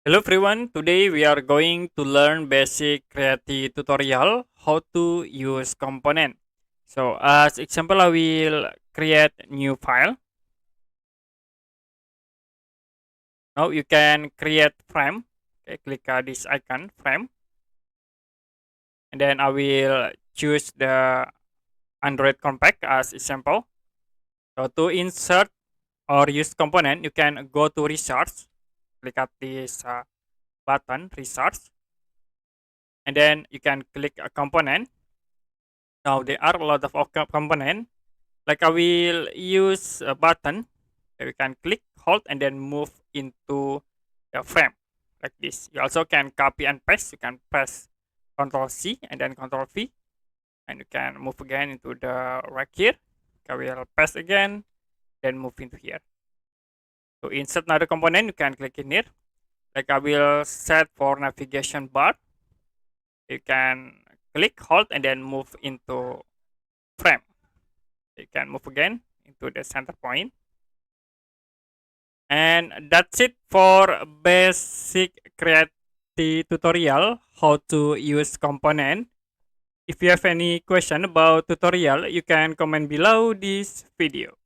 Hello everyone, today we are going to learn basic Creatie tutorial how to use component. So as example, I will create new file. Now you can create frame. Okay, click this icon frame, and then I will choose the Android compact as example. So to insert or use component, you can go to resource, click at this button resource, and then you can click a component. Now there are a lot of component. Like I will use a button that we can click, hold, and then move into the frame like this. You also can copy and paste. You can press Ctrl C and then Ctrl V, and you can move again into the right here. I will paste again, then move into here. To insert another component, you can click in here. Like I will set for navigation bar. You can click, hold, and then move into frame. You can move again into the center point. And that's it for basic Creatie tutorial how to use component. If you have any question about tutorial, you can comment below this video.